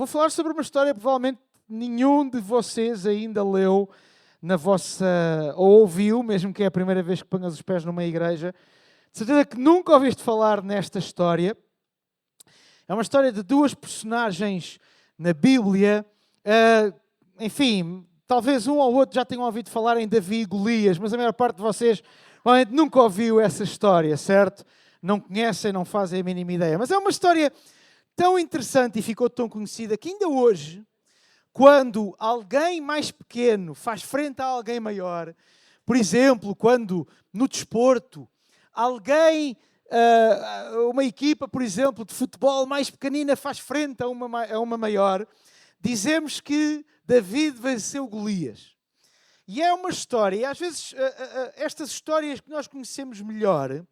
falar sobre uma história que provavelmente nenhum de vocês ainda leu na vossa... ou ouviu, mesmo que é a primeira vez que ponhas os pés numa igreja. De certeza que nunca ouviste falar nesta história. É uma história de duas personagens na Bíblia. Enfim, talvez um ou outro já tenham ouvido falar em Davi e Golias, mas a maior parte de vocês provavelmente nunca ouviu essa história, certo? Não conhecem, não fazem a mínima ideia. Mas é uma história tão interessante e ficou tão conhecida que ainda hoje, quando alguém mais pequeno faz frente a alguém maior, por exemplo, quando no desporto alguém, uma equipa, por exemplo, de futebol mais pequenina faz frente a uma maior, dizemos que David venceu Golias. E é uma história, e às vezes estas histórias que nós conhecemos melhor,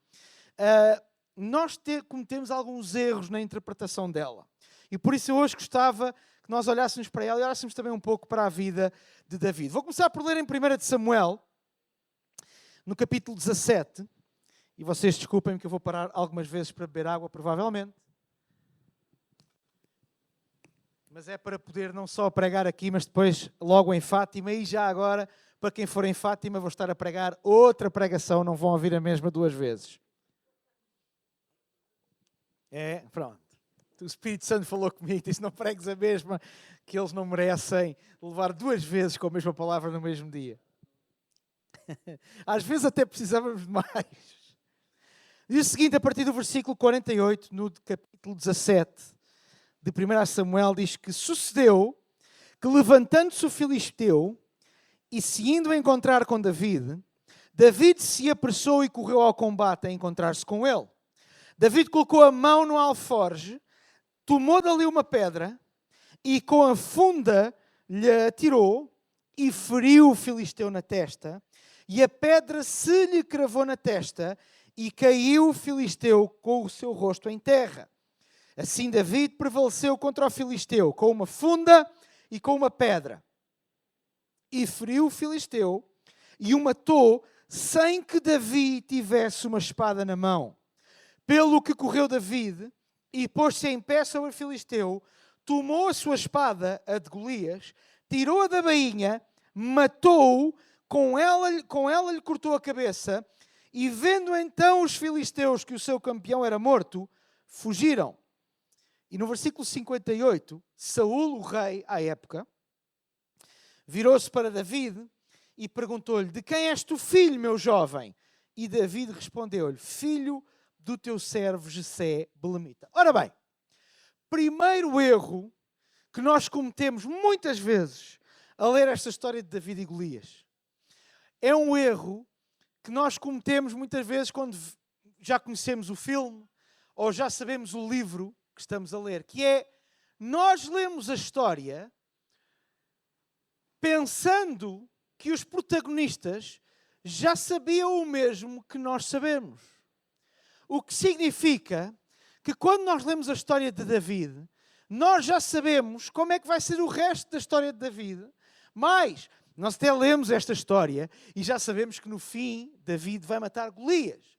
nós cometemos alguns erros na interpretação dela. E por isso eu hoje gostava que nós olhássemos para ela e olhássemos também um pouco para a vida de David. Vou começar por ler em 1 de Samuel, no capítulo 17. E vocês desculpem que eu vou parar algumas vezes para beber água, provavelmente. Mas é para poder não só pregar aqui, mas depois logo em Fátima. E já agora, para quem for em Fátima, vou estar a pregar outra pregação, não vão ouvir a mesma duas vezes. Pronto. O Espírito Santo falou comigo, disse: não pregues a mesma, que eles não merecem levar duas vezes com a mesma palavra no mesmo dia. Às vezes até precisávamos de mais. Diz o seguinte, a partir do versículo 48, no capítulo 17 de 1 Samuel, diz que sucedeu que, levantando-se o filisteu e se indo encontrar com David, David se apressou e correu ao combate a encontrar-se com ele. David colocou a mão no alforje, tomou dali uma pedra e com a funda lhe atirou e feriu o filisteu na testa, e a pedra se lhe cravou na testa e caiu o filisteu com o seu rosto em terra. Assim David prevaleceu contra o filisteu com uma funda e com uma pedra. E feriu o filisteu e o matou sem que Davi tivesse uma espada na mão. Pelo que correu David e pôs-se em pé sobre o filisteu, tomou a sua espada, a de Golias, tirou-a da bainha, matou-o, com ela lhe cortou a cabeça, e vendo então os filisteus que o seu campeão era morto, fugiram. E no versículo 58, Saúl, o rei, à época, virou-se para David e perguntou-lhe: de quem és tu filho, meu jovem? E David respondeu-lhe: filho do teu servo Jessé belemita. Ora bem, primeiro erro que nós cometemos muitas vezes a ler esta história de David e Golias é um erro que nós cometemos muitas vezes quando já conhecemos o filme ou já sabemos o livro que estamos a ler, que é, nós lemos a história pensando que os protagonistas já sabiam o mesmo que nós sabemos. O que significa que quando nós lemos a história de David, nós já sabemos como é que vai ser o resto da história de David, mas nós até lemos esta história e já sabemos que no fim David vai matar Golias.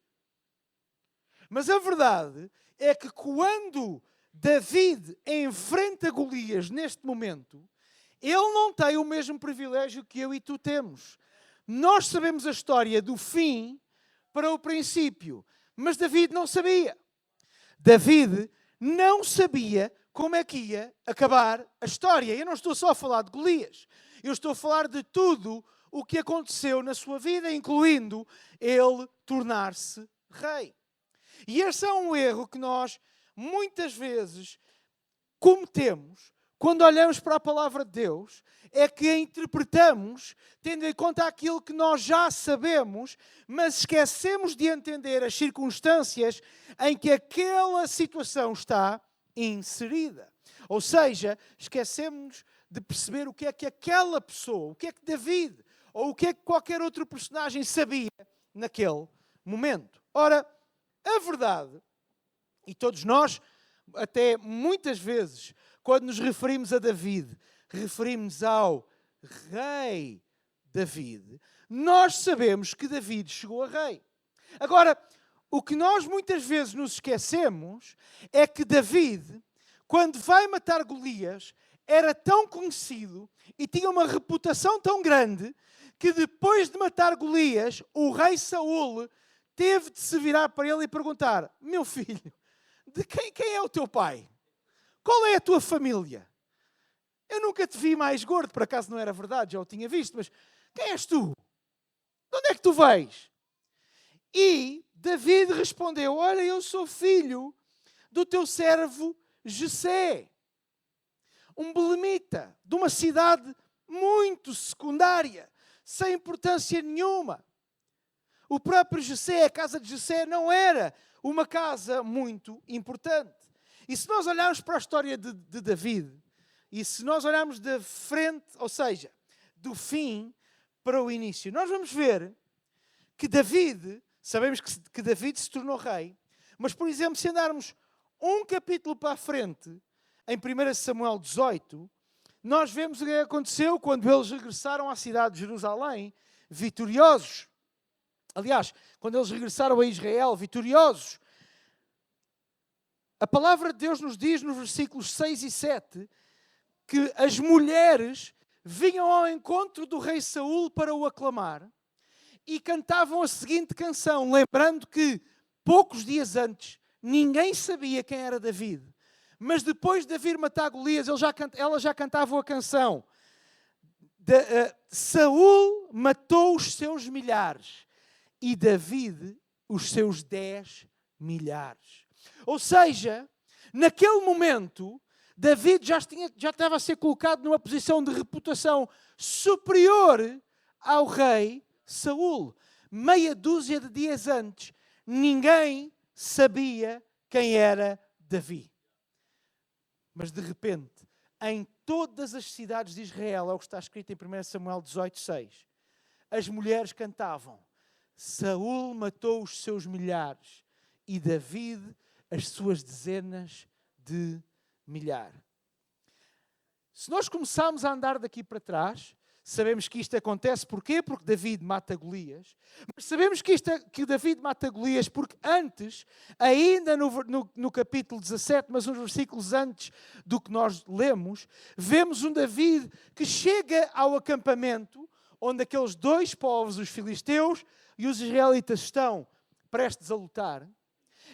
Mas a verdade é que quando David enfrenta Golias neste momento, ele não tem o mesmo privilégio que eu e tu temos. Nós sabemos a história do fim para o princípio, mas David não sabia. David não sabia como é que ia acabar a história. Eu não estou só a falar de Golias. Eu estou a falar de tudo o que aconteceu na sua vida, incluindo ele tornar-se rei. E esse é um erro que nós muitas vezes cometemos quando olhamos para a palavra de Deus, é que a interpretamos tendo em conta aquilo que nós já sabemos, mas esquecemos de entender as circunstâncias em que aquela situação está inserida. Ou seja, esquecemos de perceber o que é que aquela pessoa, o que é que David, ou o que é que qualquer outro personagem sabia naquele momento. Ora, a verdade, e todos nós, até muitas vezes, quando nos referimos a David, referimos ao rei David, nós sabemos que David chegou a rei. Agora, o que nós muitas vezes nos esquecemos é que David, quando vai matar Golias, era tão conhecido e tinha uma reputação tão grande que depois de matar Golias, o rei Saul teve de se virar para ele e perguntar: meu filho, de quem é o teu pai? Qual é a tua família? Eu nunca te vi mais gordo, por acaso não era verdade, já o tinha visto, mas quem és tu? De onde é que tu vens? E David respondeu: olha, eu sou filho do teu servo Jessé, um belemita, de uma cidade muito secundária, sem importância nenhuma. O próprio Jessé, a casa de Jessé, não era uma casa muito importante. E se nós olharmos para a história de David, e se nós olharmos da frente, ou seja, do fim para o início, nós vamos ver que David, sabemos que David se tornou rei, mas, por exemplo, se andarmos um capítulo para a frente, em 1 Samuel 18, nós vemos o que aconteceu quando eles regressaram à cidade de Jerusalém, vitoriosos. Aliás, quando eles regressaram a Israel, vitoriosos. A palavra de Deus nos diz, nos versículos 6 e 7, que as mulheres vinham ao encontro do rei Saul para o aclamar e cantavam a seguinte canção, lembrando que poucos dias antes ninguém sabia quem era David. Mas depois de David matar Golias, elas já cantavam a canção. Saul matou os seus milhares e David os seus 10 milhares. Ou seja, naquele momento, David já estava a ser colocado numa posição de reputação superior ao rei Saul. Meia dúzia de dias antes, ninguém sabia quem era Davi. Mas de repente, em todas as cidades de Israel, é o que está escrito em 1 Samuel 18:6, as mulheres cantavam: Saul matou os seus milhares e David as suas dezenas de milhar. Se nós começarmos a andar daqui para trás, sabemos que isto acontece porquê? Porque David mata Golias. Mas sabemos que David mata Golias porque antes, ainda no capítulo 17, mas uns versículos antes do que nós lemos, vemos um David que chega ao acampamento onde aqueles dois povos, os filisteus e os israelitas, estão prestes a lutar.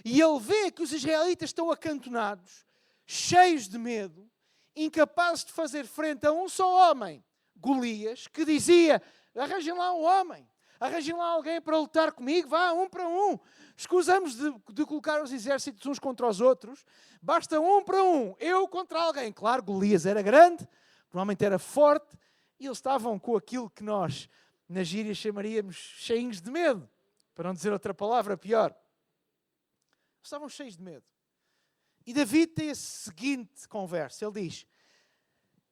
E ele vê que os israelitas estão acantonados, cheios de medo, incapazes de fazer frente a um só homem, Golias, que dizia: arranjem lá um homem, arranjem lá alguém para lutar comigo, vá, um para um. Escusamos de colocar os exércitos uns contra os outros, basta um para um, eu contra alguém. Claro, Golias era grande, provavelmente era forte, e eles estavam com aquilo que nós, na gíria, chamaríamos cheinhos de medo, para não dizer outra palavra pior. Estavam cheios de medo. E David tem a seguinte conversa. Ele diz: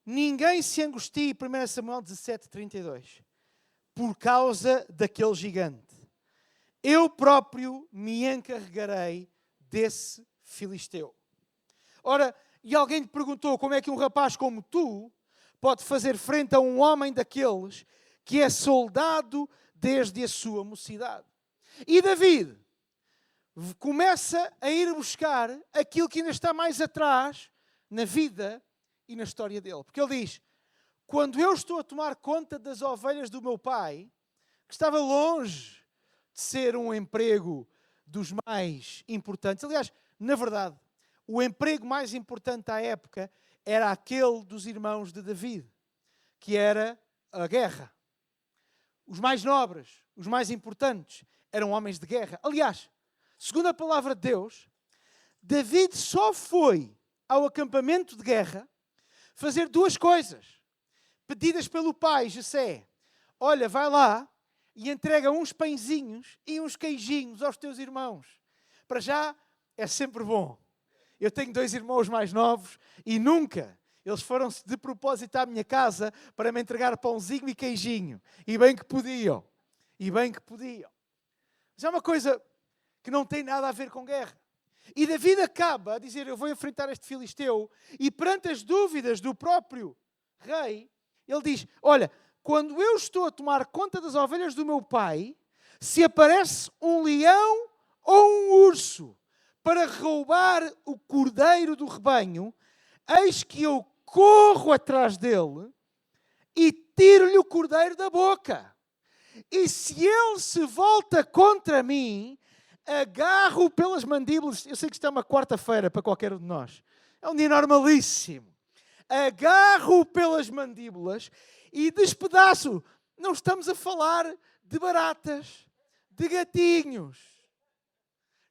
ninguém se angustie, 1 Samuel 17:32, por causa daquele gigante. Eu próprio me encarregarei desse filisteu. Ora, e alguém lhe perguntou: como é que um rapaz como tu pode fazer frente a um homem daqueles que é soldado desde a sua mocidade? E David começa a ir buscar aquilo que ainda está mais atrás na vida e na história dele. Porque ele diz: quando eu estou a tomar conta das ovelhas do meu pai, que estava longe de ser um emprego dos mais importantes. Aliás, na verdade, o emprego mais importante à época era aquele dos irmãos de David, que era a guerra. Os mais nobres, os mais importantes, eram homens de guerra. Aliás, segundo a palavra de Deus, David só foi ao acampamento de guerra fazer duas coisas, pedidas pelo pai, Jessé. Olha, vai lá e entrega uns pãezinhos e uns queijinhos aos teus irmãos. Para já, é sempre bom. Eu tenho 2 irmãos mais novos e nunca eles foram-se de propósito à minha casa para me entregar pãozinho e queijinho. E bem que podiam. E bem que podiam. Mas é uma coisa que não tem nada a ver com guerra. E David acaba a dizer: eu vou enfrentar este filisteu. E perante as dúvidas do próprio rei, ele diz: olha, quando eu estou a tomar conta das ovelhas do meu pai, se aparece um leão ou um urso para roubar o cordeiro do rebanho, eis que eu corro atrás dele e tiro-lhe o cordeiro da boca. E se ele se volta contra mim, agarro-o pelas mandíbulas. Eu sei que isto é uma quarta-feira para qualquer um de nós. É um dia normalíssimo. Agarro-o pelas mandíbulas e despedaço. Não estamos a falar de baratas, de gatinhos.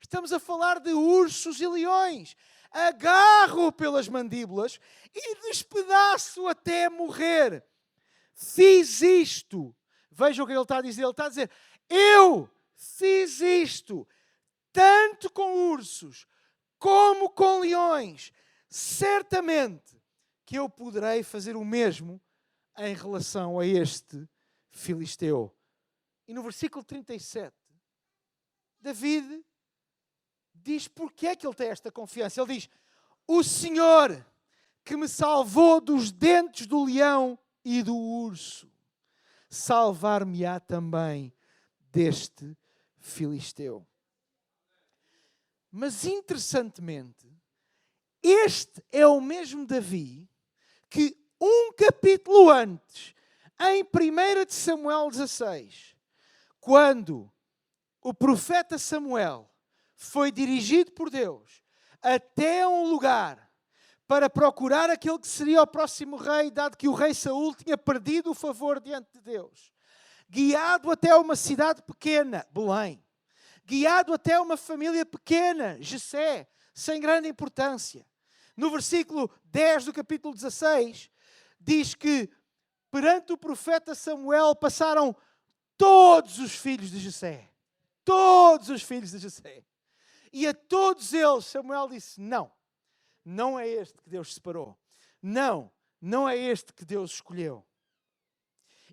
Estamos a falar de ursos e leões. Agarro-o pelas mandíbulas e despedaço até morrer. Fiz isto. Vejam o que ele está a dizer. Ele está a dizer, eu fiz isto, tanto com ursos como com leões. Certamente que eu poderei fazer o mesmo em relação a este filisteu. E no versículo 37, David diz porque é que ele tem esta confiança. Ele diz, o Senhor que me salvou dos dentes do leão e do urso, salvar-me-á também deste filisteu. Mas interessantemente, este é o mesmo Davi que um capítulo antes, em 1 de Samuel 16, quando o profeta Samuel foi dirigido por Deus até um lugar para procurar aquele que seria o próximo rei, dado que o rei Saul tinha perdido o favor diante de Deus. Guiado até uma cidade pequena, Belém. Guiado até uma família pequena, Jessé, sem grande importância. No versículo 10 do capítulo 16, diz que perante o profeta Samuel passaram todos os filhos de Jessé. Todos os filhos de Jessé. E a todos eles Samuel disse, não é este que Deus separou. Não é este que Deus escolheu.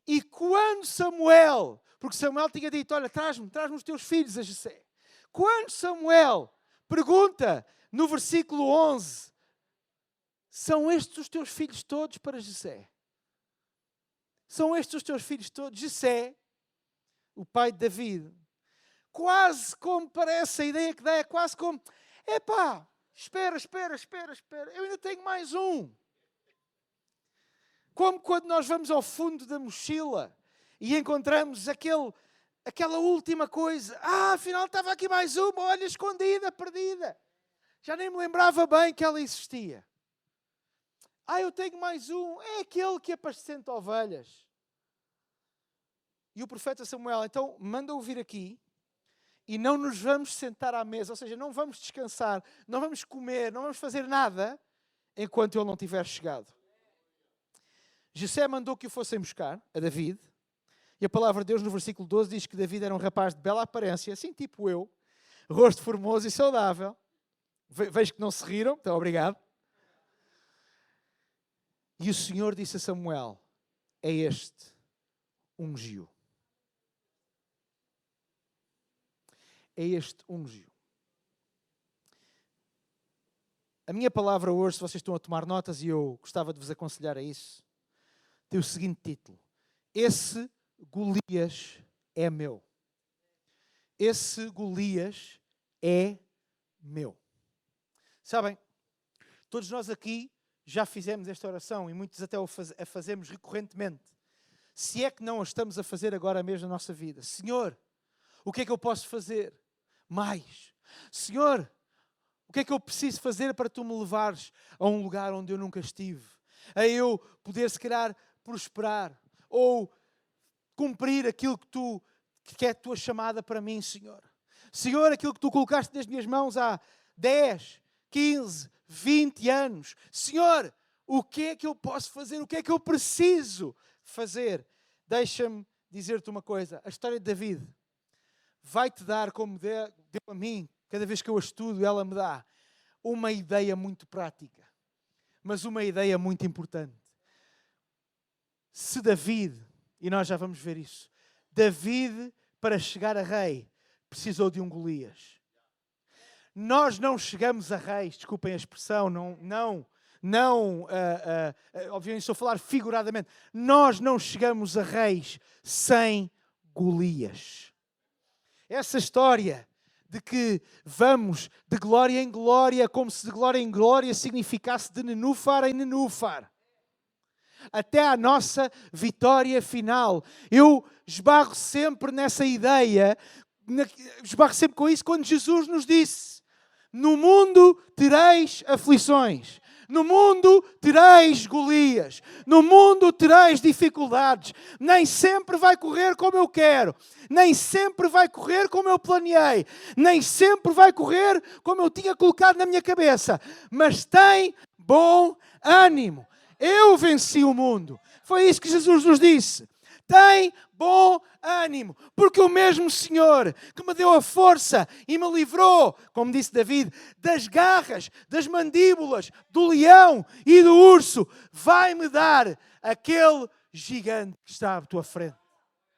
E quando Samuel, porque Samuel tinha dito, olha, traz-me os teus filhos a Jessé. Quando Samuel pergunta no versículo 11, são estes os teus filhos todos para Jessé? São estes os teus filhos todos? Jessé, o pai de David, quase como parece, a ideia que dá é quase como, espera, eu ainda tenho mais um. Como quando nós vamos ao fundo da mochila e encontramos aquela última coisa. Afinal estava aqui mais uma, olha, escondida, perdida. Já nem me lembrava bem que ela existia. Eu tenho mais um, é aquele que apacenta ovelhas. E o profeta Samuel, então, manda-o vir aqui e não nos vamos sentar à mesa, ou seja, não vamos descansar, não vamos comer, não vamos fazer nada enquanto ele não tiver chegado. Jessé mandou que o fossem buscar, a David, e a palavra de Deus no versículo 12 diz que David era um rapaz de bela aparência, assim tipo eu, rosto formoso e saudável. Vejo que não se riram, então obrigado. E o Senhor disse a Samuel, é este, ungiu. É este, ungiu. A minha palavra hoje, se vocês estão a tomar notas, e eu gostava de vos aconselhar a isso, tem o seguinte título. Esse Golias é meu. Esse Golias é meu. Sabem, todos nós aqui já fizemos esta oração e muitos até a fazemos recorrentemente. Se é que não a estamos a fazer agora mesmo na nossa vida. Senhor, o que é que eu posso fazer mais? Senhor, o que é que eu preciso fazer para tu me levares a um lugar onde eu nunca estive? A eu poder, se calhar, prosperar ou cumprir aquilo que é a tua chamada para mim, Senhor. Senhor, aquilo que tu colocaste nas minhas mãos há 10, 15, 20 anos. Senhor, o que é que eu posso fazer? O que é que eu preciso fazer? Deixa-me dizer-te uma coisa. A história de David vai-te dar, como deu a mim, cada vez que eu a estudo, ela me dá uma ideia muito prática, mas uma ideia muito importante. Se David, e nós já vamos ver isso, David, para chegar a rei, precisou de um Golias. Nós não chegamos a reis, desculpem a expressão, obviamente estou a falar figuradamente, nós não chegamos a reis sem Golias. Essa história de que vamos de glória em glória, como se de glória em glória significasse de nenúfar em nenúfar. até à nossa vitória final. Eu esbarro sempre nessa ideia, esbarro sempre com isso quando Jesus nos disse: no mundo tereis aflições. No mundo tereis Golias. No mundo tereis dificuldades. Nem sempre vai correr como eu quero. Nem sempre vai correr como eu planeei. Nem sempre vai correr como eu tinha colocado na minha cabeça. Mas tem bom ânimo. Eu venci o mundo. Foi isso que Jesus nos disse. Tem bom ânimo, porque o mesmo Senhor que me deu a força e me livrou, como disse David, das garras, das mandíbulas, do leão e do urso, vai-me dar aquele gigante que está à tua frente.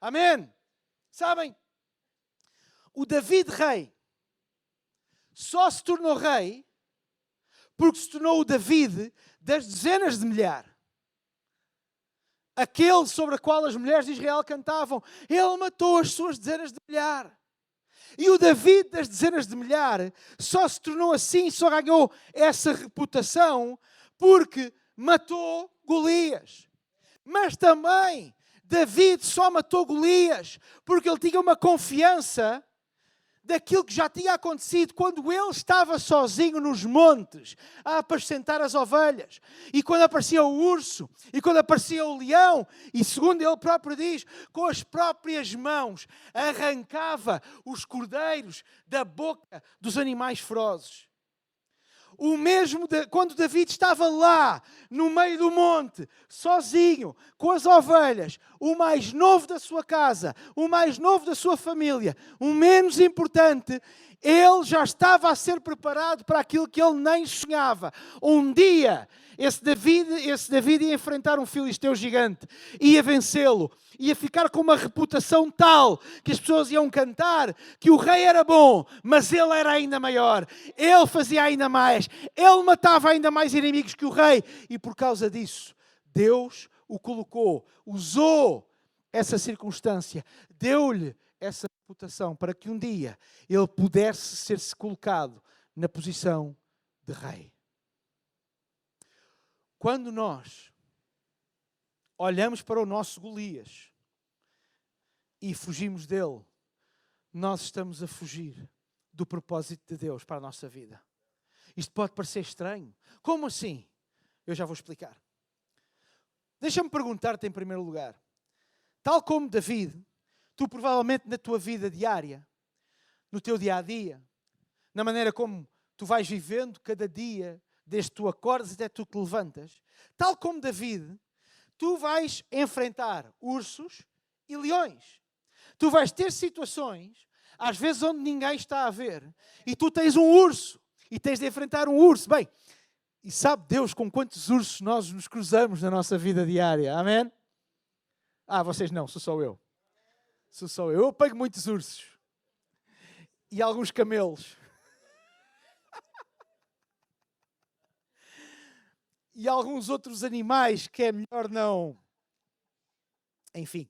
Amém? Sabem, o David rei só se tornou rei porque se tornou o David das dezenas de milhares. Aquele sobre o qual as mulheres de Israel cantavam. Ele matou as suas dezenas de milhares. E o David das dezenas de milhares só se tornou assim, só ganhou essa reputação porque matou Golias. Mas também David só matou Golias porque ele tinha uma confiança daquilo que já tinha acontecido quando ele estava sozinho nos montes a apacentar as ovelhas. E quando aparecia o urso, e quando aparecia o leão, e segundo ele próprio diz, com as próprias mãos arrancava os cordeiros da boca dos animais ferozes. O mesmo quando David estava lá, no meio do monte, sozinho, com as ovelhas, o mais novo da sua casa, o mais novo da sua família, o menos importante, ele já estava a ser preparado para aquilo que ele nem sonhava. Um dia, esse David ia enfrentar um filisteu gigante, ia vencê-lo, ia ficar com uma reputação tal que as pessoas iam cantar que o rei era bom, mas ele era ainda maior. Ele fazia ainda mais. Ele matava ainda mais inimigos que o rei. E por causa disso, Deus o colocou, usou essa circunstância, deu-lhe essa reputação para que um dia ele pudesse ser-se colocado na posição de rei. Quando nós olhamos para o nosso Golias e fugimos dele, nós estamos a fugir do propósito de Deus para a nossa vida. Isto pode parecer estranho. Como assim? Eu já vou explicar. Deixa-me perguntar-te em primeiro lugar. Tal como David, tu provavelmente na tua vida diária, no teu dia-a-dia, na maneira como tu vais vivendo cada dia, desde que tu acordas até tu te levantas, tal como David, tu vais enfrentar ursos e leões. Tu vais ter situações, às vezes onde ninguém está a ver, e tu tens um urso, e tens de enfrentar um urso. Bem, e sabe Deus com quantos ursos nós nos cruzamos na nossa vida diária, amém? Vocês não, sou só eu. Sou só eu. Eu pego muitos ursos. E alguns camelos. E alguns outros animais que é melhor não... Enfim.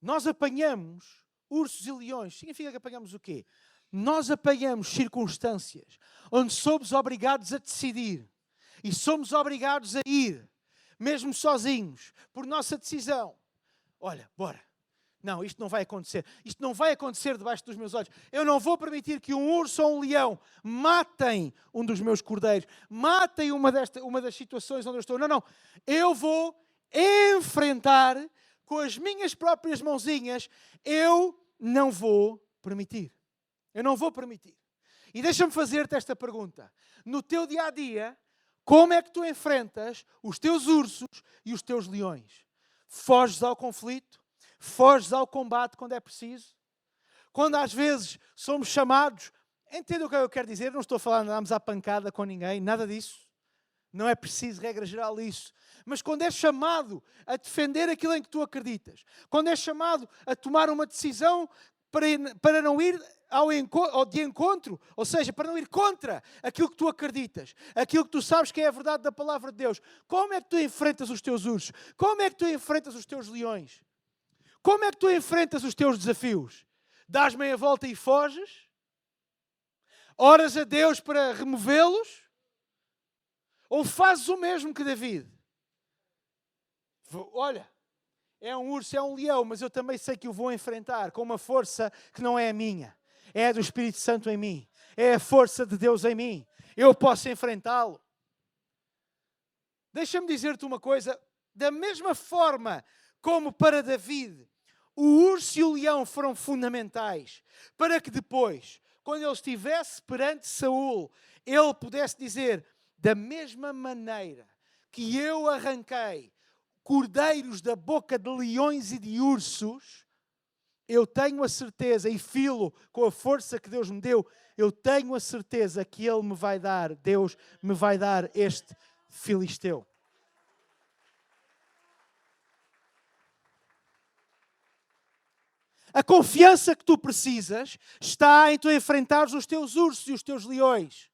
Nós apanhamos ursos e leões. Significa que apanhamos o quê? Nós apanhamos circunstâncias onde somos obrigados a decidir. E somos obrigados a ir, mesmo sozinhos, por nossa decisão. Olha, bora. Não, isto não vai acontecer. Isto não vai acontecer debaixo dos meus olhos. Eu não vou permitir que um urso ou um leão matem um dos meus cordeiros. Matem uma das situações onde eu estou. Não. Eu vou enfrentar com as minhas próprias mãozinhas. Eu não vou permitir. Eu não vou permitir. E deixa-me fazer-te esta pergunta. No teu dia-a-dia, como é que tu enfrentas os teus ursos e os teus leões? Foges ao conflito? Foges ao combate quando é preciso? Quando às vezes somos chamados, entenda o que eu quero dizer, não estou a falar de andarmos à pancada com ninguém, nada disso. Não é preciso, regra geral, isso. Mas quando és chamado a defender aquilo em que tu acreditas, quando és chamado a tomar uma decisão para não ir ao de encontro, ou seja, para não ir contra aquilo que tu acreditas, aquilo que tu sabes que é a verdade da palavra de Deus, como é que tu enfrentas os teus ursos? Como é que tu enfrentas os teus leões? Como é que tu enfrentas os teus desafios? Dás meia volta e foges? Oras a Deus para removê-los? Ou fazes o mesmo que David? Olha, é um urso, é um leão, mas eu também sei que o vou enfrentar com uma força que não é a minha. É a do Espírito Santo em mim. É a força de Deus em mim. Eu posso enfrentá-lo. Deixa-me dizer-te uma coisa. Da mesma forma como para David, o urso e o leão foram fundamentais para que depois, quando ele estivesse perante Saul, ele pudesse dizer, da mesma maneira que eu arranquei cordeiros da boca de leões e de ursos, eu tenho a certeza, e filo com a força que Deus me deu, eu tenho a certeza que Ele me vai dar, Deus me vai dar este filisteu. A confiança que tu precisas está em tu enfrentares os teus ursos e os teus leões.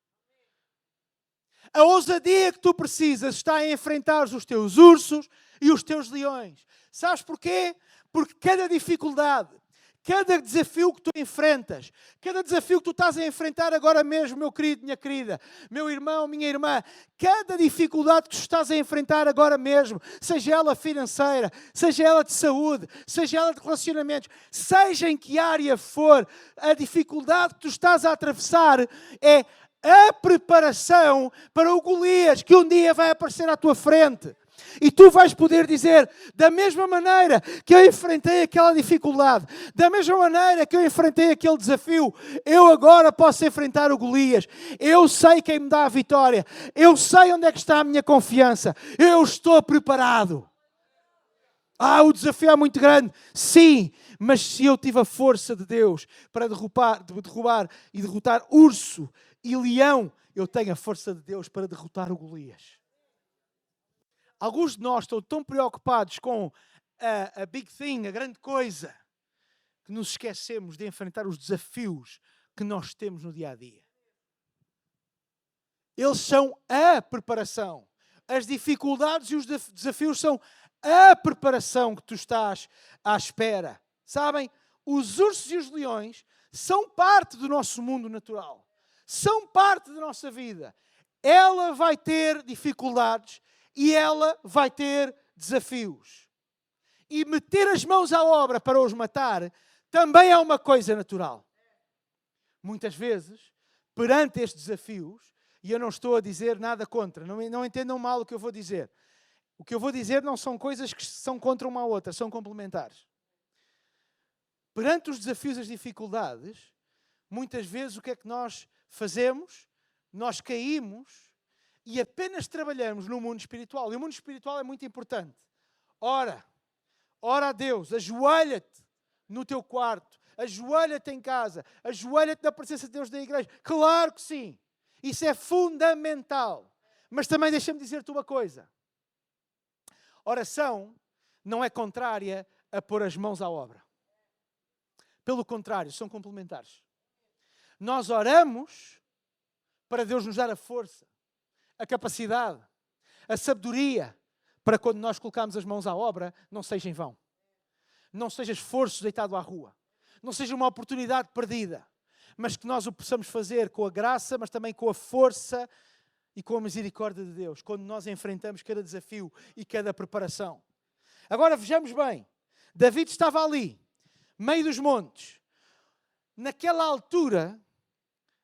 A ousadia que tu precisas está em enfrentar os teus ursos e os teus leões. Sabes porquê? Porque cada dificuldade, cada desafio que tu enfrentas, cada desafio que tu estás a enfrentar agora mesmo, meu querido, minha querida, meu irmão, minha irmã, cada dificuldade que tu estás a enfrentar agora mesmo, seja ela financeira, seja ela de saúde, seja ela de relacionamentos, seja em que área for, a dificuldade que tu estás a atravessar é a preparação para o Golias que um dia vai aparecer à tua frente. E tu vais poder dizer, da mesma maneira que eu enfrentei aquela dificuldade, da mesma maneira que eu enfrentei aquele desafio, eu agora posso enfrentar o Golias. Eu sei quem me dá a vitória. Eu sei onde é que está a minha confiança. Eu estou preparado. O desafio é muito grande. Sim, mas se eu tive a força de Deus para derrubar e derrotar urso e leão, eu tenho a força de Deus para derrotar o Golias. Alguns de nós estão tão preocupados com a big thing, a grande coisa, que nos esquecemos de enfrentar os desafios que nós temos no dia a dia. Eles são a preparação. As dificuldades e os desafios são a preparação que tu estás à espera. Sabem? Os ursos e os leões são parte do nosso mundo natural. São parte da nossa vida. Ela vai ter dificuldades e ela vai ter desafios. E meter as mãos à obra para os matar também é uma coisa natural. Muitas vezes, perante estes desafios, e eu não estou a dizer nada contra, não entendam mal o que eu vou dizer. O que eu vou dizer não são coisas que são contra uma ou outra, são complementares. Perante os desafios e as dificuldades, muitas vezes o que é que nós fazemos? Nós caímos e apenas trabalhamos no mundo espiritual. E o mundo espiritual é muito importante. Ora a Deus, ajoelha-te no teu quarto, ajoelha-te em casa, ajoelha-te na presença de Deus da igreja. Claro que sim, isso é fundamental. Mas também deixa-me dizer-te uma coisa. Oração não é contrária a pôr as mãos à obra. Pelo contrário, são complementares. Nós oramos para Deus nos dar a força, a capacidade, a sabedoria, para quando nós colocamos as mãos à obra, não seja em vão. Não seja esforço deitado à rua. Não seja uma oportunidade perdida. Mas que nós o possamos fazer com a graça, mas também com a força e com a misericórdia de Deus, quando nós enfrentamos cada desafio e cada preparação. Agora vejamos bem. David estava ali, meio dos montes. Naquela altura,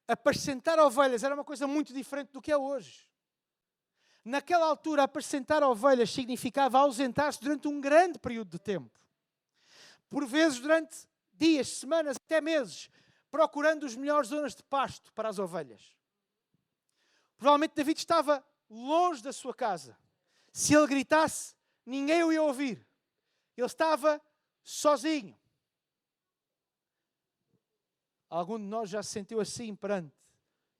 apacentar ovelhas era uma coisa muito diferente do que é hoje. Naquela altura, apacentar ovelhas significava ausentar-se durante um grande período de tempo. Por vezes, durante dias, semanas, até meses, procurando as melhores zonas de pasto para as ovelhas. Provavelmente David estava longe da sua casa. Se ele gritasse, ninguém o ia ouvir. Ele estava sozinho. Algum de nós já se sentiu assim perante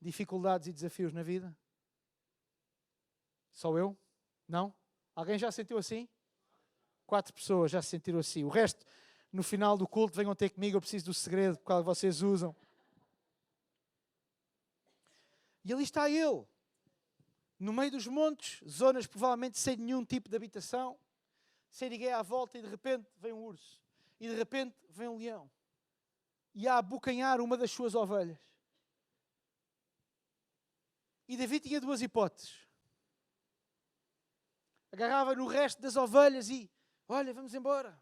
dificuldades e desafios na vida? Só eu? Não? Alguém já se sentiu assim? 4 pessoas já se sentiram assim. O resto, no final do culto, venham ter comigo, eu preciso do segredo, qual vocês usam. E ali está ele, no meio dos montes, zonas provavelmente sem nenhum tipo de habitação, sem ninguém à volta, e de repente vem um urso. E de repente vem um leão. E a abocanhar uma das suas ovelhas. E David tinha 2 hipóteses. Agarrava no resto das ovelhas e, olha, vamos embora.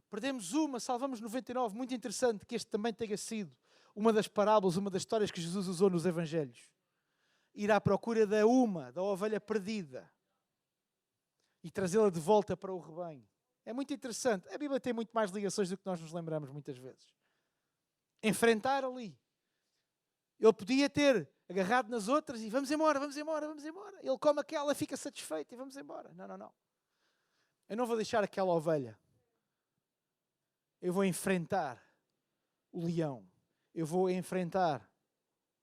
Perdemos uma, salvamos 99. Muito interessante que este também tenha sido uma das parábolas, uma das histórias que Jesus usou nos Evangelhos. Ir à procura da ovelha perdida. E trazê-la de volta para o rebanho. É muito interessante. A Bíblia tem muito mais ligações do que nós nos lembramos muitas vezes. Enfrentar ali. Ele podia ter agarrado nas outras e vamos embora, vamos embora, vamos embora. Ele come aquela, fica satisfeito e vamos embora. Não, não, não. Eu não vou deixar aquela ovelha. Eu vou enfrentar o leão. Eu vou enfrentar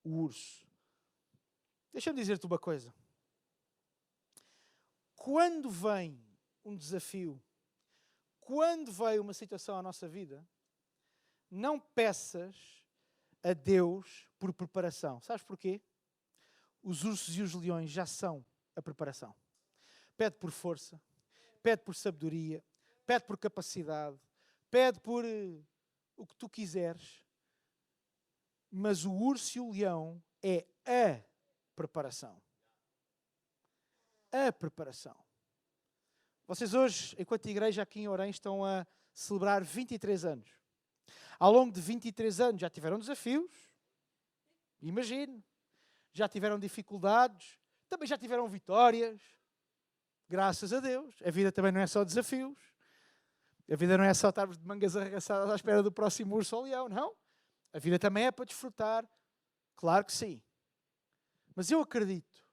o urso. Deixa-me dizer-te uma coisa. Quando vem um desafio, quando vem uma situação à nossa vida, não peças a Deus por preparação. Sabes porquê? Os ursos e os leões já são a preparação. Pede por força, pede por sabedoria, pede por capacidade, pede por o que tu quiseres. Mas o urso e o leão é a preparação. A preparação. Vocês hoje, enquanto igreja aqui em Orem, estão a celebrar 23 anos. Ao longo de 23 anos já tiveram desafios, imagino. Já tiveram dificuldades, também já tiveram vitórias. Graças a Deus. A vida também não é só desafios. A vida não é só estarmos de mangas arregaçadas à espera do próximo urso ou leão, não. A vida também é para desfrutar. Claro que sim. Mas eu acredito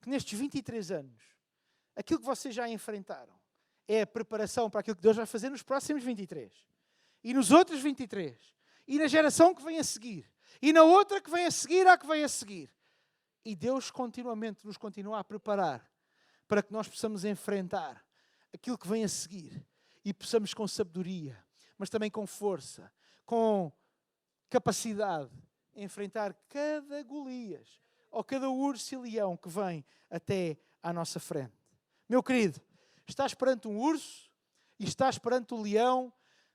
que nestes 23 anos, aquilo que vocês já enfrentaram é a preparação para aquilo que Deus vai fazer nos próximos 23. E nos outros 23. E na geração que vem a seguir. E na outra que vem a seguir, à que vem a seguir. E Deus continuamente nos continua a preparar para que nós possamos enfrentar aquilo que vem a seguir. E possamos com sabedoria, mas também com força, com capacidade, enfrentar cada Golias ou cada urso e leão que vem até à nossa frente. Meu querido, estás perante um urso e estás perante o leão,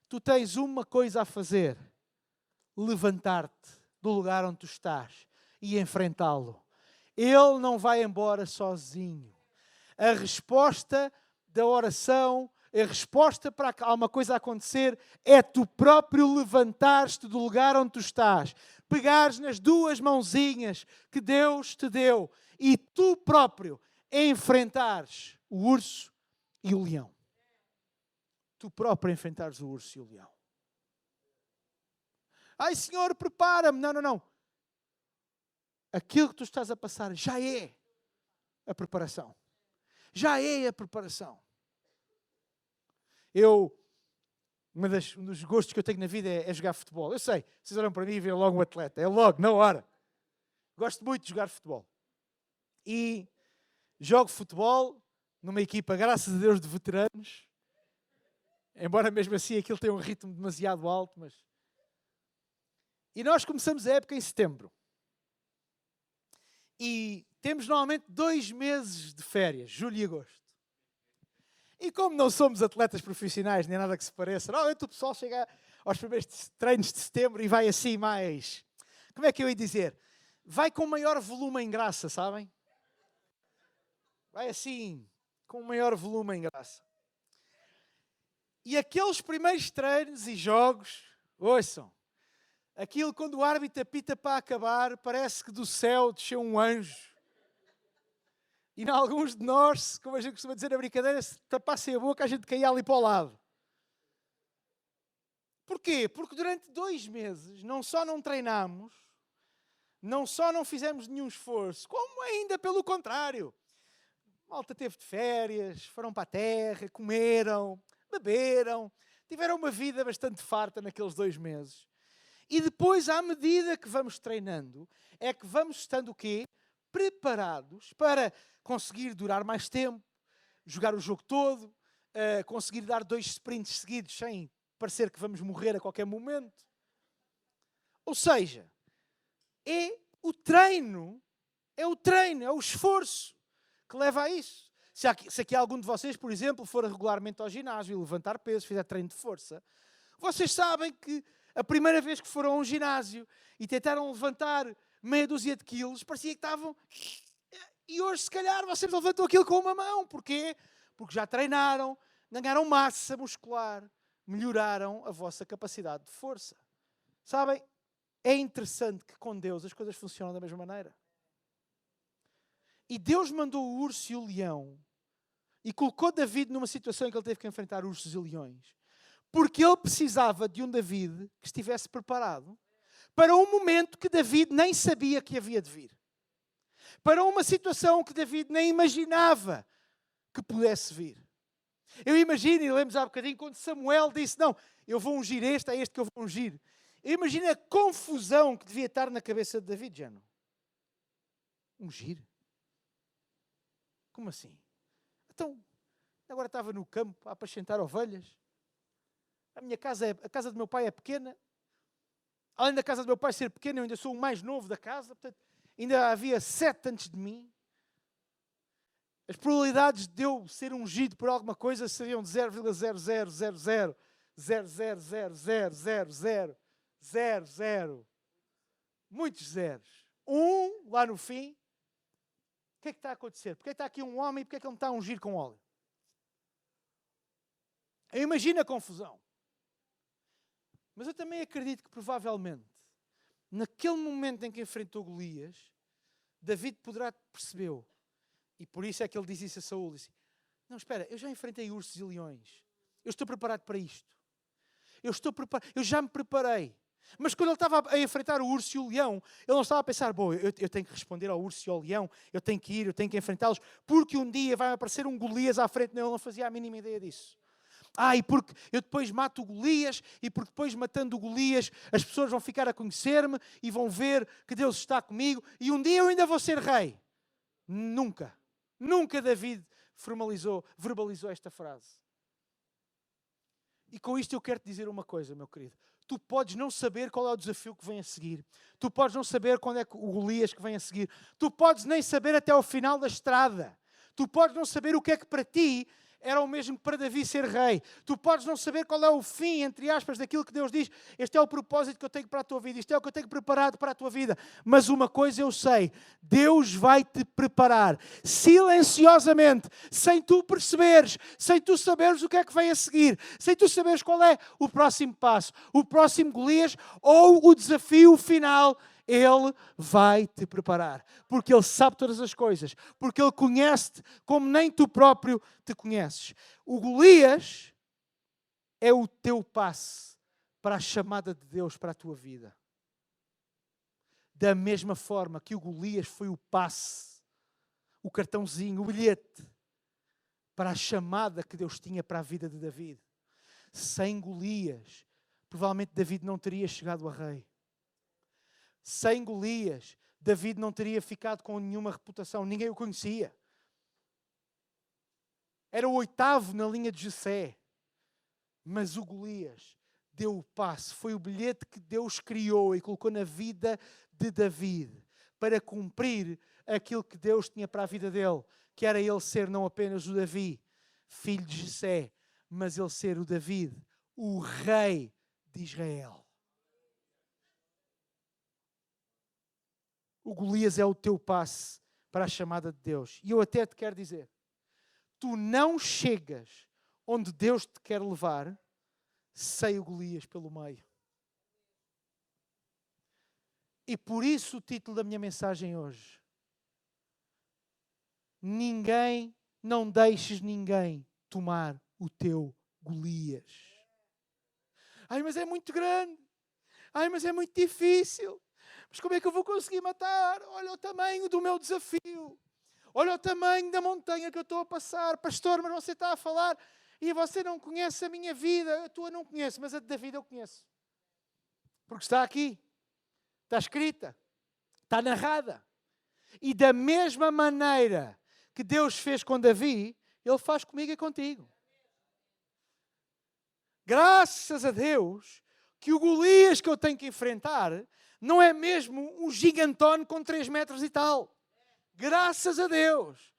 tu tens uma coisa a fazer: levantar-te do lugar onde tu estás e enfrentá-lo. Ele não vai embora sozinho. A resposta da oração, a resposta para alguma coisa acontecer é tu próprio levantares-te do lugar onde tu estás, pegares nas duas mãozinhas que Deus te deu e tu próprio enfrentares o urso e o leão. Tu próprio enfrentares o urso e o leão. Ai, Senhor, prepara-me. Não, não, não. Aquilo que tu estás a passar já é a preparação. Já é a preparação. Um dos gostos que eu tenho na vida é jogar futebol. Eu sei, vocês olham para mim e veem logo um atleta. É logo, na hora. Gosto muito de jogar futebol. E jogo futebol numa equipa, graças a Deus, de veteranos. Embora mesmo assim aquilo tenha um ritmo demasiado alto. E nós começamos a época em setembro. E temos normalmente 2 meses de férias, julho e agosto. E como não somos atletas profissionais, nem nada que se pareça, normalmente o pessoal chega aos primeiros treinos de setembro e vai assim mais... Como é que eu ia dizer? Vai com maior volume em graça, sabem? Vai assim, com maior volume em graça. E aqueles primeiros treinos e jogos, ouçam, aquilo quando o árbitro apita para acabar, parece que do céu desceu um anjo. E em alguns de nós, como a gente costuma dizer na brincadeira, se tapassem a boca, a gente caía ali para o lado. Porquê? Porque durante 2 meses, não só não treinámos, não só não fizemos nenhum esforço, como ainda pelo contrário. A malta teve de férias, foram para a terra, comeram, beberam, tiveram uma vida bastante farta naqueles 2 meses. E depois, à medida que vamos treinando, é que vamos estando o quê? Preparados para conseguir durar mais tempo, jogar o jogo todo, conseguir dar 2 sprints seguidos sem parecer que vamos morrer a qualquer momento. Ou seja, é o treino, é o esforço que leva a isso. Se aqui algum de vocês, por exemplo, for regularmente ao ginásio e levantar pesos, fizer treino de força, vocês sabem que a primeira vez que foram a um ginásio e tentaram levantar meia dúzia de quilos, parecia que estavam... E hoje, se calhar, vocês levantam aquilo com uma mão. Porquê? porque já treinaram, ganharam massa muscular, melhoraram a vossa capacidade de força. Sabem, é interessante que com Deus as coisas funcionam da mesma maneira. E Deus mandou o urso e o leão e colocou David numa situação em que ele teve que enfrentar ursos e leões, porque ele precisava de um David que estivesse preparado para um momento que David nem sabia que havia de vir. Para uma situação que David nem imaginava que pudesse vir. Eu imagino, e lemos há bocadinho, quando Samuel disse, não, eu vou ungir este, é este que eu vou ungir. Eu imagino a confusão que devia estar na cabeça de David, já não? Ungir? Como assim? Então, agora estava no campo a apacentar ovelhas. A casa do meu pai é pequena. Além da casa do meu pai ser pequena, eu ainda sou o mais novo da casa. Portanto, ainda havia 7 antes de mim. As probabilidades de eu ser ungido por alguma coisa seriam de 0,00000000000. Muitos zeros. Lá no fim. O que é que está a acontecer? Porque está aqui um homem e porque é que ele me está a ungir com óleo? Eu imagino a confusão. Mas eu também acredito que provavelmente, naquele momento em que enfrentou Golias, David percebeu. E por isso é que ele disse isso a Saúl. Disse, não, espera, eu já enfrentei ursos e leões. Eu estou preparado para isto. Eu já me preparei. Mas quando ele estava a enfrentar o urso e o leão, ele não estava a pensar, bom, eu tenho que responder ao urso e ao leão, eu tenho que ir, eu tenho que enfrentá-los, porque um dia vai aparecer um Golias à frente. Não, ele não fazia a mínima ideia disso. E porque eu depois mato o Golias, e porque depois matando o Golias as pessoas vão ficar a conhecer-me e vão ver que Deus está comigo, e um dia eu ainda vou ser rei. Nunca David verbalizou esta frase. E com isto eu quero te dizer uma coisa, meu querido. Tu podes não saber qual é o desafio que vem a seguir. Tu podes não saber quando é o Golias que vem a seguir. Tu podes nem saber até ao final da estrada. Tu podes não saber o que é que para ti era o mesmo que para Davi ser rei. Tu podes não saber qual é o fim, entre aspas, daquilo que Deus diz. Este é o propósito que eu tenho para a tua vida. Isto é o que eu tenho preparado para a tua vida. Mas uma coisa eu sei. Deus vai te preparar silenciosamente, sem tu perceberes, sem tu saberes o que é que vem a seguir, sem tu saberes qual é o próximo passo, o próximo Golias ou o desafio final. Ele vai te preparar, porque Ele sabe todas as coisas, porque Ele conhece-te como nem tu próprio te conheces. O Golias é o teu passe para a chamada de Deus para a tua vida. Da mesma forma que o Golias foi o passe, o cartãozinho, o bilhete para a chamada que Deus tinha para a vida de David. Sem Golias, provavelmente David não teria chegado a rei. Sem Golias, David não teria ficado com nenhuma reputação. Ninguém o conhecia. Era o 8º na linha de Jessé. Mas o Golias deu o passo. Foi o bilhete que Deus criou e colocou na vida de David para cumprir aquilo que Deus tinha para a vida dele. Que era ele ser não apenas o Davi, filho de Jessé, mas ele ser o David, o rei de Israel. O Golias é o teu passe para a chamada de Deus. E eu até te quero dizer, tu não chegas onde Deus te quer levar sem o Golias pelo meio. E por isso o título da minha mensagem hoje. Não deixes ninguém tomar o teu Golias. Mas é muito grande. Mas é muito difícil. Mas como é que eu vou conseguir matar? Olha o tamanho do meu desafio. Olha o tamanho da montanha que eu estou a passar. Pastor, mas você está a falar e você não conhece a minha vida. A tua não conhece, mas a de David eu conheço. Porque está aqui. Está escrita. Está narrada. E da mesma maneira que Deus fez com Davi, Ele faz comigo e contigo. Graças a Deus que o Golias que eu tenho que enfrentar não é mesmo um gigantone com 3 metros e tal. Graças a Deus.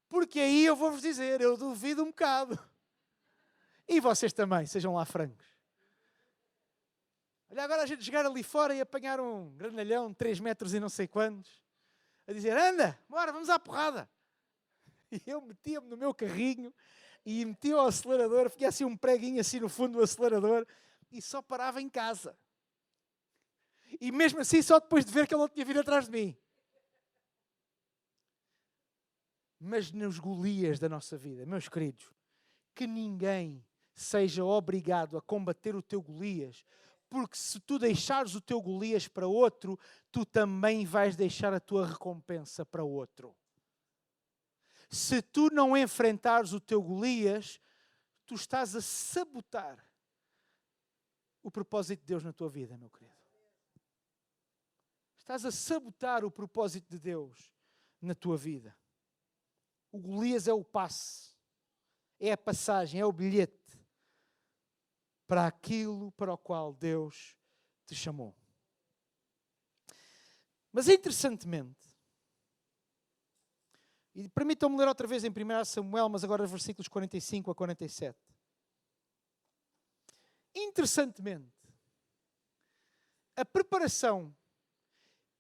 Porque aí eu vou-vos dizer, eu duvido um bocado. E vocês também, sejam lá francos. Olha agora a gente chegar ali fora e apanhar um granalhão de 3 metros e não sei quantos. A dizer, anda, bora, vamos à porrada. E eu metia-me no meu carrinho, e metia o acelerador, fiquei assim um preguinho assim no fundo do acelerador e só parava em casa. E mesmo assim só depois de ver que ele não tinha vindo atrás de mim. Mas nos Golias da nossa vida, meus queridos, que ninguém seja obrigado a combater o teu Golias, porque se tu deixares o teu Golias para outro, tu também vais deixar a tua recompensa para outro. Se tu não enfrentares o teu Golias, tu estás a sabotar o propósito de Deus na tua vida, meu querido. Estás a sabotar o propósito de Deus na tua vida. O Golias é o passe, é a passagem, é o bilhete para aquilo para o qual Deus te chamou. Mas interessantemente, e permitam-me ler outra vez em 1 Samuel, mas agora versículos 45 a 47. Interessantemente, a preparação,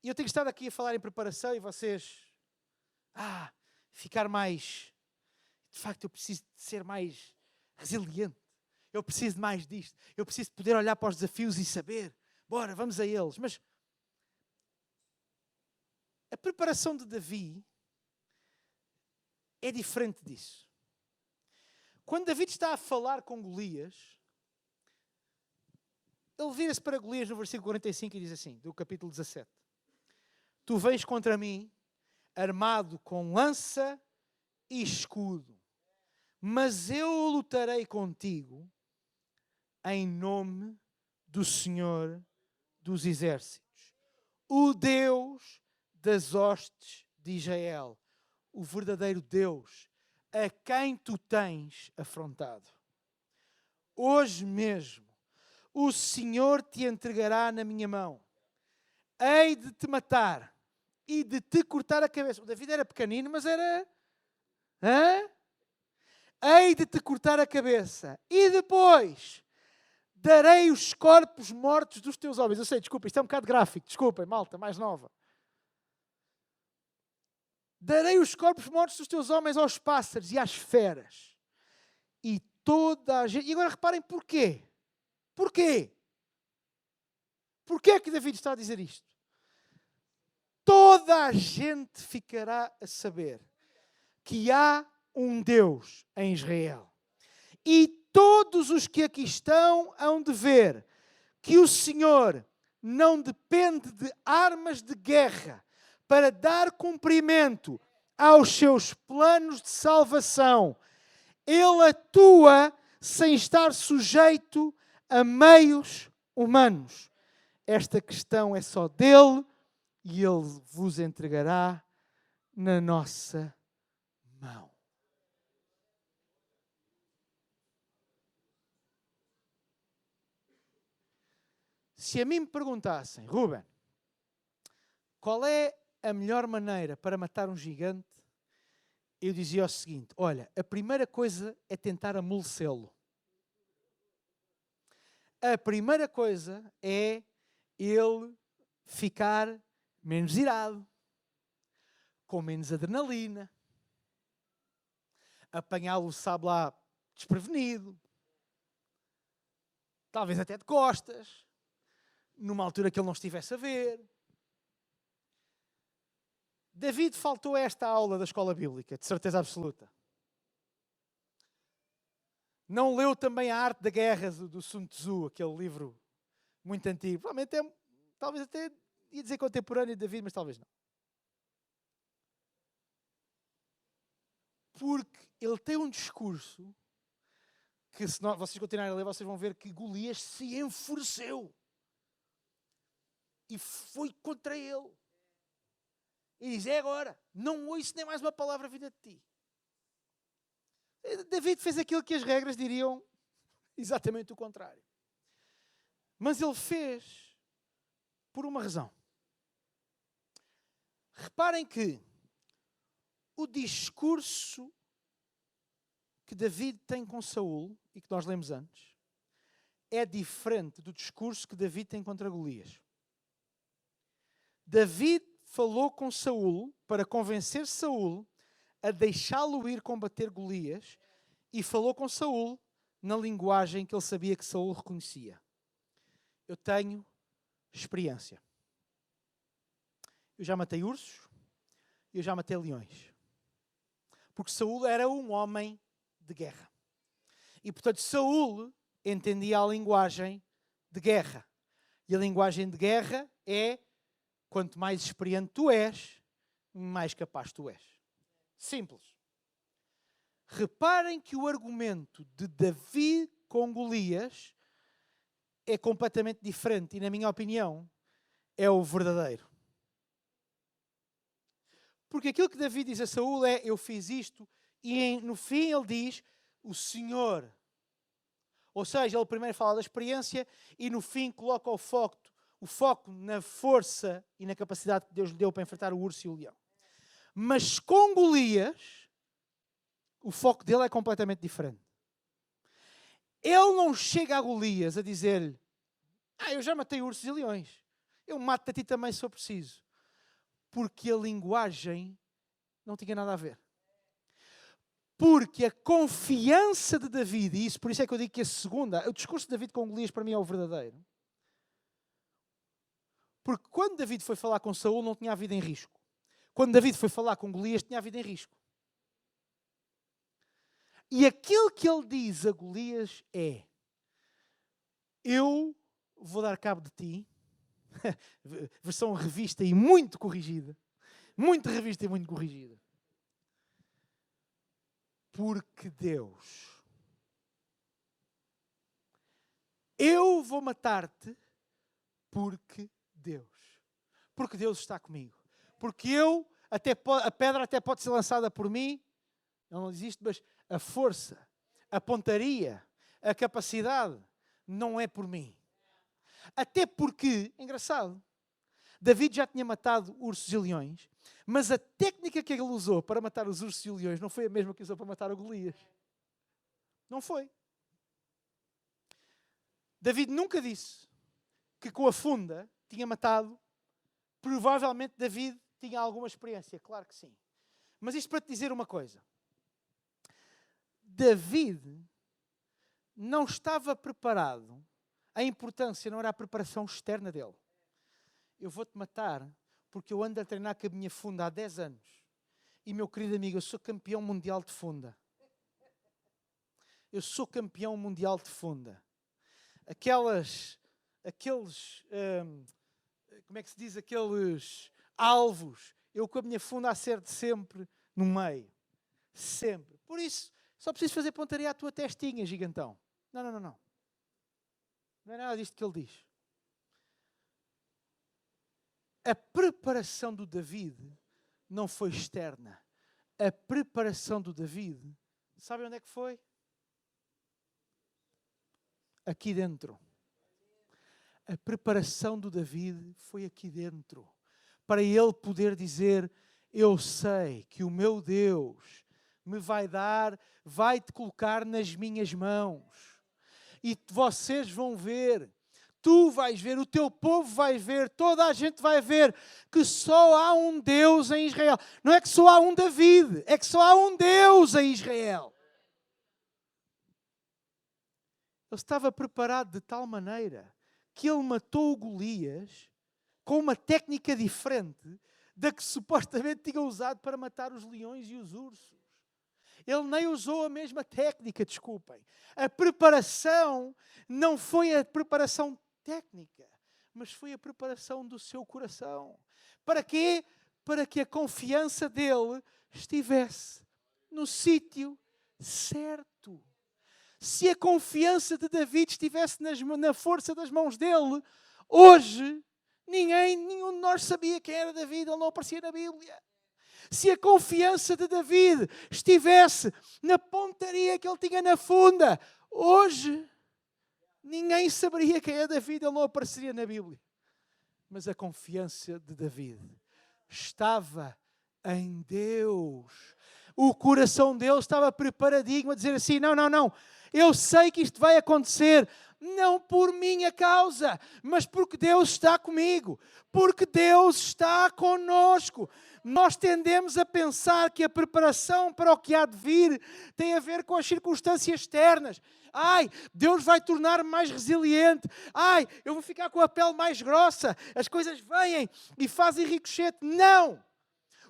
e eu tenho estado aqui a falar em preparação e vocês, ficar mais, de facto eu preciso de ser mais resiliente, eu preciso de mais disto, eu preciso de poder olhar para os desafios e saber, bora, vamos a eles. Mas a preparação de Davi é diferente disso. Quando Davi está a falar com Golias, ele vira-se para Golias no versículo 45 e diz assim, do capítulo 17. Tu vens contra mim, armado com lança e escudo, mas eu lutarei contigo em nome do Senhor dos Exércitos, o Deus das hostes de Israel, o verdadeiro Deus, a quem tu tens afrontado. Hoje mesmo, o Senhor te entregará na minha mão. Hei de te matar e de te cortar a cabeça. O David era pequenino, mas era... Hei de te cortar a cabeça e depois darei os corpos mortos dos teus homens. Eu sei, desculpa, isto é um bocado gráfico. Desculpem, malta, mais nova. Darei os corpos mortos dos teus homens aos pássaros e às feras. E toda a gente... E agora reparem porquê. Porquê? Porquê é que David está a dizer isto? Toda a gente ficará a saber que há um Deus em Israel. E todos os que aqui estão hão de ver que o Senhor não depende de armas de guerra para dar cumprimento aos seus planos de salvação. Ele atua sem estar sujeito a meios humanos. Esta questão é só dele e ele vos entregará na nossa mão. Se a mim me perguntassem, Ruben, qual é a melhor maneira para matar um gigante? Eu dizia o seguinte, olha, a primeira coisa é tentar amolecê-lo. A primeira coisa é ele ficar menos irado, com menos adrenalina, apanhá-lo, sabe lá, desprevenido, talvez até de costas, numa altura que ele não estivesse a ver. David faltou a esta aula da escola bíblica, de certeza absoluta. Não leu também a Arte da Guerra do Sun Tzu, aquele livro muito antigo. Provavelmente talvez até ia dizer contemporâneo de David, mas talvez não. Porque ele tem um discurso que, se vocês continuarem a ler, vocês vão ver que Golias se enfureceu. E foi contra ele. E diz, é agora, não ouço nem mais uma palavra vinda de ti. David fez aquilo que as regras diriam exatamente o contrário. Mas ele fez por uma razão. Reparem que o discurso que David tem com Saul, e que nós lemos antes, é diferente do discurso que David tem contra Golias. David falou com Saul para convencer Saul a deixá-lo ir combater Golias, e falou com Saul na linguagem que ele sabia que Saul reconhecia. Eu tenho experiência. Eu já matei ursos, eu já matei leões. Porque Saul era um homem de guerra. E, portanto, Saul entendia a linguagem de guerra. E a linguagem de guerra é, quanto mais experiente tu és, mais capaz tu és. Simples. Reparem que o argumento de Davi com Golias é completamente diferente e, na minha opinião, é o verdadeiro. Porque aquilo que Davi diz a Saul é: eu fiz isto, e no fim ele diz: o Senhor. Ou seja, ele primeiro fala da experiência e no fim coloca o foco na força e na capacidade que Deus lhe deu para enfrentar o urso e o leão. Mas com Golias, o foco dele é completamente diferente. Ele não chega a Golias a dizer-lhe: eu já matei ursos e leões, eu mato-te a ti também se for preciso. Porque a linguagem não tinha nada a ver. Porque a confiança de Davi, e isso, por isso é que eu digo que o discurso de Davi com Golias para mim é o verdadeiro. Porque quando Davi foi falar com Saul não tinha a vida em risco. Quando Davi foi falar com Golias tinha a vida em risco. E aquilo que ele diz a Golias é: eu vou dar cabo de ti. Versão revista e muito corrigida. Muito revista e muito corrigida. Porque Deus. Eu vou matar-te porque Deus. Porque Deus está comigo. Porque a pedra até pode ser lançada por mim. Ele não diz isto, mas a força, a pontaria, a capacidade não é por mim. Até porque, engraçado, Davi já tinha matado ursos e leões, mas a técnica que ele usou para matar os ursos e leões não foi a mesma que usou para matar o Golias. Não foi. Davi nunca disse que com a funda tinha matado. Provavelmente Davi tinha alguma experiência, claro que sim. Mas isto para te dizer uma coisa. Davi não estava preparado. A importância não era a preparação externa dele. Eu vou-te matar porque eu ando a treinar com a minha funda há 10 anos. E, meu querido amigo, eu sou campeão mundial de funda. Eu sou campeão mundial de funda. Aqueles, como é que se diz? Aqueles alvos. Eu com a minha funda acerto sempre no meio. Sempre. Por isso, só preciso fazer pontaria à tua testinha, gigantão. Não. Não é nada disto que ele diz. A preparação do David não foi externa. A preparação do David, sabe onde é que foi? Aqui dentro. A preparação do David foi aqui dentro. Para ele poder dizer: eu sei que o meu Deus me vai-te colocar nas minhas mãos. E vocês vão ver, tu vais ver, o teu povo vai ver, toda a gente vai ver que só há um Deus em Israel. Não é que só há um David, é que só há um Deus em Israel. Ele estava preparado de tal maneira que ele matou o Golias com uma técnica diferente da que supostamente tinha usado para matar os leões e os ursos. Ele nem usou a mesma técnica, desculpem. A preparação não foi a preparação técnica, mas foi a preparação do seu coração. Para quê? Para que a confiança dele estivesse no sítio certo. Se a confiança de David estivesse na força das mãos dele, hoje nenhum de nós sabia quem era David, ele não aparecia na Bíblia. Se a confiança de David estivesse na pontaria que ele tinha na funda, hoje ninguém saberia quem é David, ele não apareceria na Bíblia. Mas a confiança de David estava em Deus. O coração dele estava preparadinho a dizer assim: não, eu sei que isto vai acontecer, não por minha causa, mas porque Deus está comigo, porque Deus está conosco. Nós tendemos a pensar que a preparação para o que há de vir tem a ver com as circunstâncias externas. Ai, Deus vai tornar-me mais resiliente. Ai, eu vou ficar com a pele mais grossa. As coisas vêm e fazem ricochete. Não!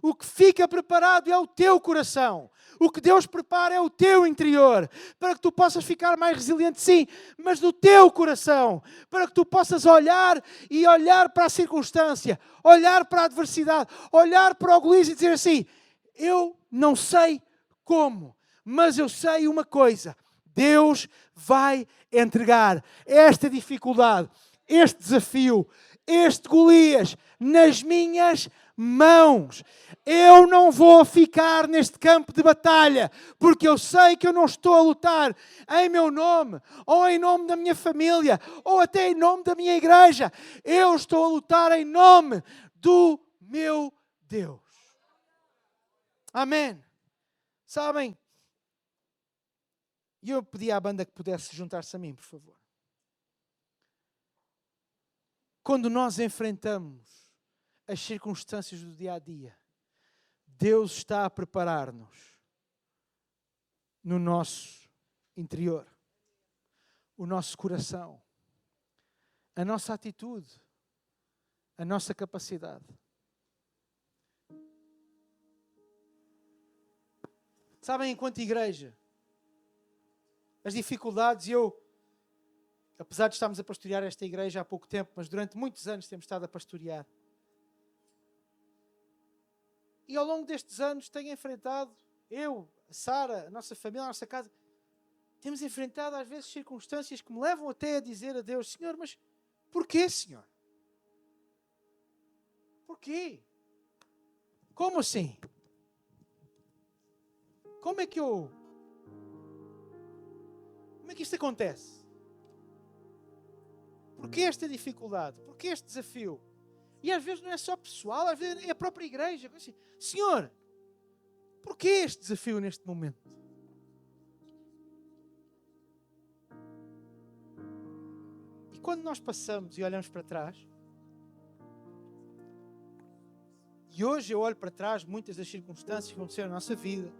O que fica preparado é o teu coração. O que Deus prepara é o teu interior. Para que tu possas ficar mais resiliente, sim, mas do teu coração. Para que tu possas olhar e olhar para a circunstância, olhar para a adversidade, olhar para o goliz e dizer assim: eu não sei como, mas eu sei uma coisa. Deus vai entregar esta dificuldade, este desafio, este Golias nas minhas mãos. Eu não vou ficar neste campo de batalha, porque eu sei que eu não estou a lutar em meu nome, ou em nome da minha família, ou até em nome da minha igreja. Eu estou a lutar em nome do meu Deus. Amém. Sabem? E eu pedi à banda que pudesse juntar-se a mim, por favor. Quando nós enfrentamos as circunstâncias do dia a dia, Deus está a preparar-nos no nosso interior, o nosso coração, a nossa atitude, a nossa capacidade. Sabem, enquanto igreja, as dificuldades, apesar de estarmos a pastorear esta igreja há pouco tempo, mas durante muitos anos temos estado a pastorear. E ao longo destes anos tenho enfrentado, eu, a Sara, a nossa família, a nossa casa, temos enfrentado às vezes circunstâncias que me levam até a dizer a Deus: Senhor, mas porquê, Senhor? Porquê? Como assim? Como é que isto acontece? Porquê esta dificuldade? Porquê este desafio? E às vezes não é só pessoal, às vezes é a própria igreja. Assim, Senhor, porquê este desafio neste momento? E quando nós passamos e olhamos para trás, e hoje eu olho para trás muitas das circunstâncias que aconteceram na nossa vida,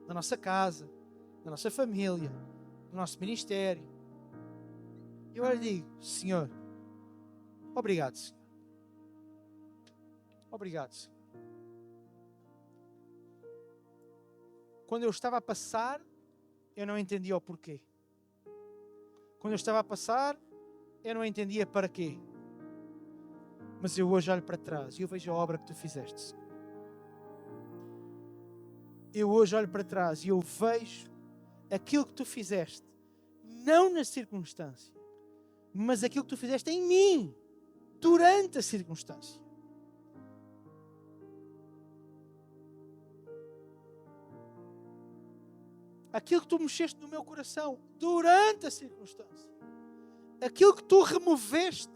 na nossa casa, na nossa família, no nosso ministério, eu olho e digo: Senhor, obrigado, Senhor. Obrigado, Senhor. Quando eu estava a passar, eu não entendia o porquê. Quando eu estava a passar, eu não entendia para quê. Mas eu hoje olho para trás e eu vejo a obra que tu fizeste, Senhor. Eu hoje olho para trás e eu vejo aquilo que tu fizeste, não na circunstância, mas aquilo que tu fizeste em mim, durante a circunstância. Aquilo que tu mexeste no meu coração durante a circunstância. Aquilo que tu removeste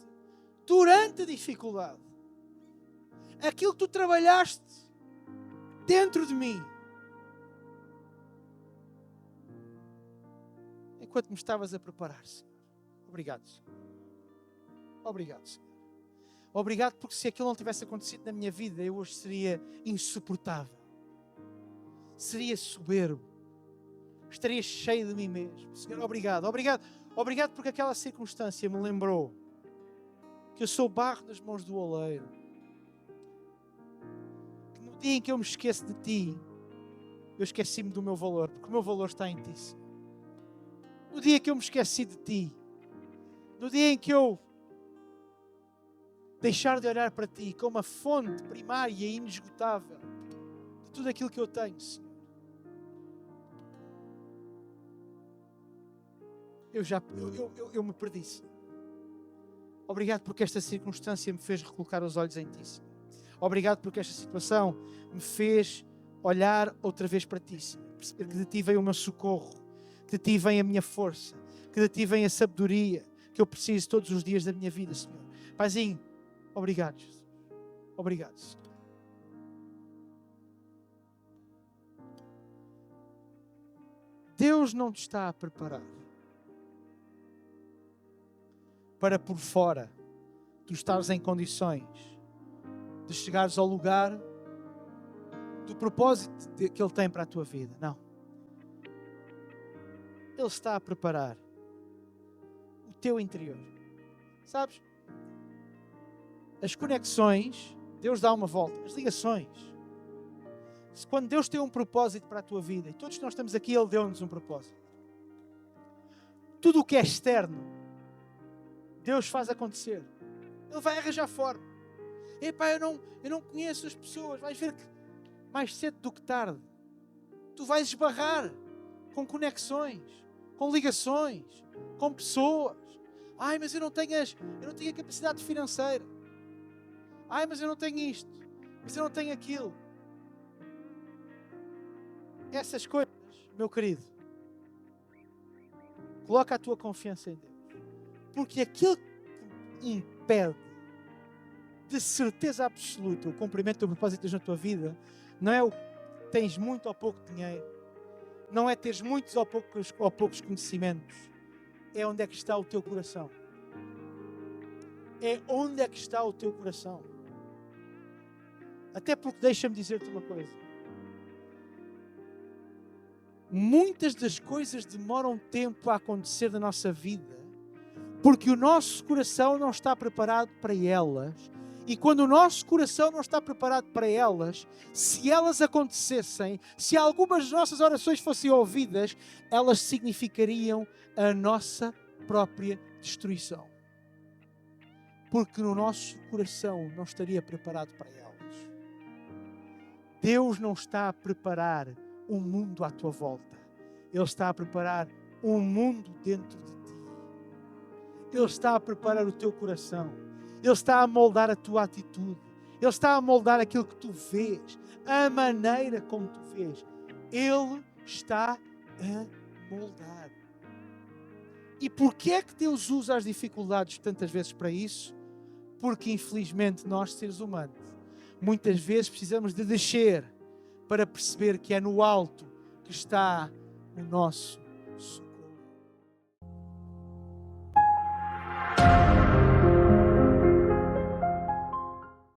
durante a dificuldade. Aquilo que tu trabalhaste dentro de mim. Enquanto me estavas a preparar, Senhor. Obrigado, Senhor. Obrigado, Senhor. Obrigado, porque se aquilo não tivesse acontecido na minha vida, eu hoje seria insuportável. Seria soberbo. Estaria cheio de mim mesmo. Senhor, obrigado. Obrigado. Obrigado porque aquela circunstância me lembrou que eu sou barro nas mãos do oleiro. Que no dia em que eu me esqueço de Ti, eu esqueci-me do meu valor, porque o meu valor está em Ti, Senhor. No dia que eu me esqueci de Ti, no dia em que eu deixar de olhar para Ti como a fonte primária e inesgotável de tudo aquilo que eu tenho, Senhor, eu me perdi, Senhor. Obrigado porque esta circunstância me fez recolocar os olhos em Ti, Senhor. Obrigado porque esta situação me fez olhar outra vez para Ti, Senhor. Perceber que de Ti vem o meu socorro, que de Ti vem a minha força, que de Ti vem a sabedoria que eu preciso todos os dias da minha vida, Senhor. Paizinho, obrigado, Jesus. Obrigado, Senhor. Deus não te está a preparar para por fora tu estares em condições de chegares ao lugar do propósito que Ele tem para a tua vida. Não. Ele está a preparar o teu interior. Sabes? As conexões, Deus dá uma volta. As ligações. Quando Deus tem um propósito para a tua vida, e todos nós estamos aqui, Ele deu-nos um propósito. Tudo o que é externo, Deus faz acontecer. Ele vai arranjar forma. Epá, eu não conheço as pessoas. Vais ver que mais cedo do que tarde, tu vais esbarrar com conexões, com ligações, com pessoas. Ai, mas eu não tenho a capacidade financeira. Ai, mas eu não tenho isto. Mas eu não tenho aquilo. Essas coisas, meu querido, coloca a tua confiança em Deus. Porque aquilo que impede de certeza absoluta o cumprimento do propósito de Deus na tua vida não é o que tens muito ou pouco dinheiro, não é teres muitos ou poucos conhecimentos, é onde é que está o teu coração. É onde é que está o teu coração. Até porque, deixa-me dizer-te uma coisa, muitas das coisas demoram tempo a acontecer na nossa vida porque o nosso coração não está preparado para elas. E quando o nosso coração não está preparado para elas, se elas acontecessem, se algumas das nossas orações fossem ouvidas, elas significariam a nossa própria destruição. Porque no nosso coração não estaria preparado para elas. Deus não está a preparar um mundo à tua volta. Ele está a preparar um mundo dentro de ti. Ele está a preparar o teu coração. Ele está a moldar a tua atitude. Ele está a moldar aquilo que tu vês. A maneira como tu vês. Ele está a moldar. E porquê é que Deus usa as dificuldades tantas vezes para isso? Porque infelizmente nós, seres humanos, muitas vezes precisamos de descer para perceber que é no alto que está o nosso sonho.